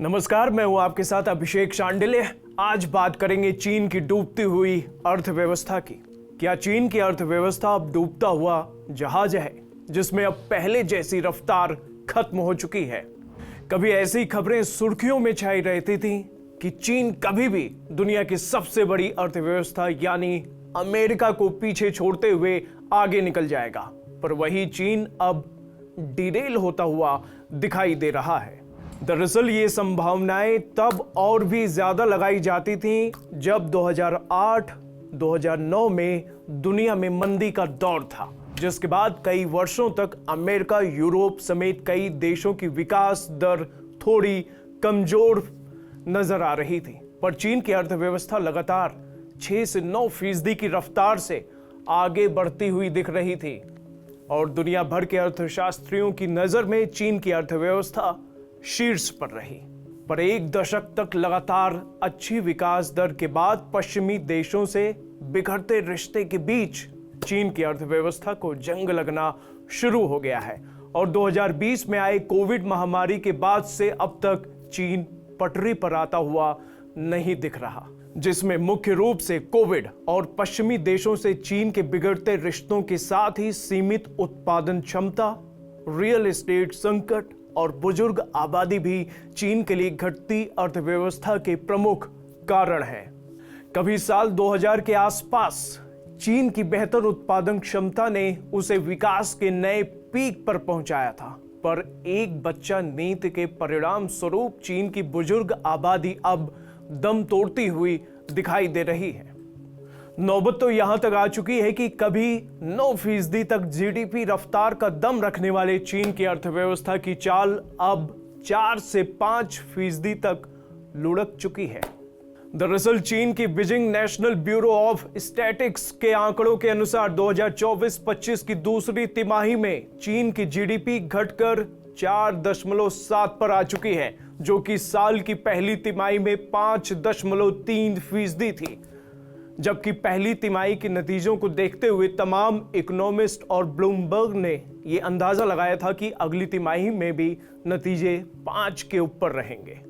नमस्कार, मैं हूं आपके साथ अभिषेक शांडिल्य। आज बात करेंगे चीन की डूबती हुई अर्थव्यवस्था की। क्या चीन की अर्थव्यवस्था अब डूबता हुआ जहाज है जिसमें अब पहले जैसी रफ्तार खत्म हो चुकी है? कभी ऐसी खबरें सुर्खियों में छाई रहती थी कि चीन कभी भी दुनिया की सबसे बड़ी अर्थव्यवस्था यानी अमेरिका को पीछे छोड़ते हुए आगे निकल जाएगा, पर वही चीन अब डिरेल होता हुआ दिखाई दे रहा है। दरअसल ये संभावनाएं तब और भी ज्यादा लगाई जाती थीं जब 2008-2009 में दुनिया में मंदी का दौर था, जिसके बाद कई वर्षों तक अमेरिका, यूरोप समेत कई देशों की विकास दर थोड़ी कमजोर नजर आ रही थी। पर चीन की अर्थव्यवस्था लगातार 6 से 9% की रफ्तार से आगे बढ़ती हुई दिख रही थी और दुनिया भर के अर्थशास्त्रियों की नजर में चीन की अर्थव्यवस्था शीर्ष पर रही। पर एक दशक तक लगातार अच्छी विकास दर के बाद पश्चिमी देशों से बिगड़ते रिश्ते के बीच चीन की अर्थव्यवस्था को जंग लगना शुरू हो गया है और 2020 में आए कोविड महामारी के बाद से अब तक चीन पटरी पर आता हुआ नहीं दिख रहा, जिसमें मुख्य रूप से कोविड और पश्चिमी देशों से चीन के बिगड़ते रिश्तों के साथ ही सीमित उत्पादन क्षमता, रियल एस्टेट संकट और बुजुर्ग आबादी भी चीन के लिए घटती अर्थव्यवस्था के प्रमुख कारण हैं। कभी साल 2000 के आसपास चीन की बेहतर उत्पादन क्षमता ने उसे विकास के नए पीक पर पहुंचाया था, पर एक बच्चा नीति के परिणाम स्वरूप चीन की बुजुर्ग आबादी अब दम तोड़ती हुई दिखाई दे रही है। नौबत तो यहां तक आ चुकी है कि कभी 9% तक जीडीपी रफ्तार का दम रखने वाले चीन की अर्थव्यवस्था की चाल अब 4 से 5% तक लुढ़क चुकी है। दरअसल चीन की Beijing national bureau of statistics के आंकड़ों के अनुसार 2024-25 की दूसरी तिमाही में चीन की जीडीपी घटकर 4.7 पर आ चुकी है, जो कि साल की पहली तिमाही में 5.3% थी। जबकि पहली तिमाही के नतीजों को देखते हुए तमाम इकोनॉमिस्ट और ब्लूमबर्ग ने यह अंदाजा लगाया था कि अगली तिमाही में भी नतीजे 5 के ऊपर रहेंगे।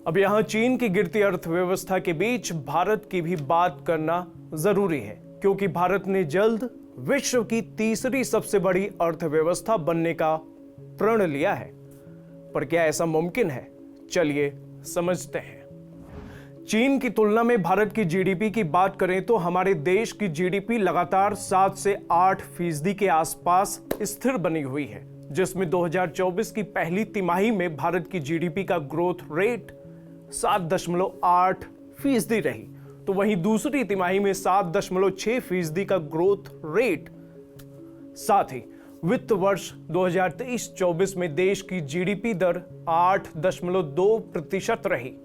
अब यहां चीन की गिरती अर्थव्यवस्था के बीच भारत की भी बात करना जरूरी है, क्योंकि भारत ने जल्द विश्व की तीसरी सबसे बड़ी अर्थव्यवस्था बनने का प्रण लिया है। पर क्या ऐसा मुमकिन है? चलिए समझते हैं। चीन की तुलना में भारत की जीडीपी की बात करें तो हमारे देश की जीडीपी लगातार 7 से 8% के आसपास स्थिर बनी हुई है, जिसमें 2024 की पहली तिमाही में भारत की जीडीपी का ग्रोथ रेट 7.8% रही, तो वहीं दूसरी तिमाही में 7.6% का ग्रोथ रेट। साथ ही वित्त वर्ष 2023-24 में देश की जीडीपी दर 8.2% रही।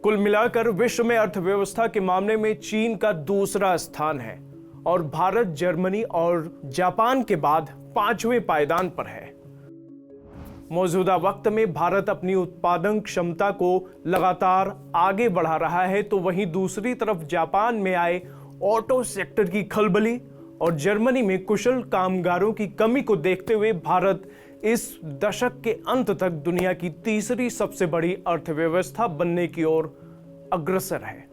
कुल मिलाकर विश्व में अर्थव्यवस्था के मामले में चीन का दूसरा स्थान है और भारत जर्मनी और जापान के बाद 5वें पायदान पर है। मौजूदा वक्त में भारत अपनी उत्पादन क्षमता को लगातार आगे बढ़ा रहा है, तो वहीं दूसरी तरफ जापान में आए ऑटो सेक्टर की खलबली और जर्मनी में कुशल कामगारों की कमी को देखते हुए भारत इस दशक के अंत तक दुनिया की तीसरी सबसे बड़ी अर्थव्यवस्था बनने की ओर अग्रसर है।